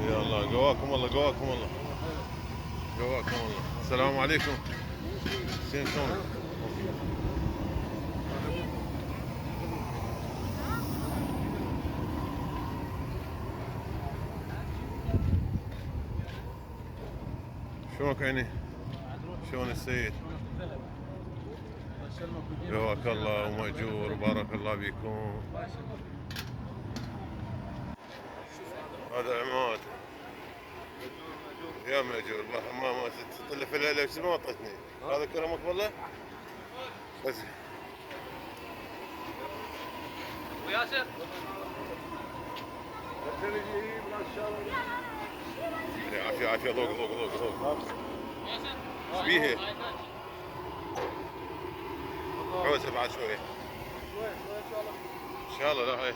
يلا قواكم الله قواكم الله قواكم الله. السلام عليكم. زين شلونك؟ شلونك عيني؟ شلون السيد؟ قواك الله ومأجور بارك الله بكم. هذا عماد يا مأجور ما تطل في الليلة بس ما اعطتني. هذا كرمك والله؟ بس وياسر عافية عافية ذوق ذوق ذوق ذوق. ايش بيه؟ حوسه بعد شوية. ان شاء الله لا هاي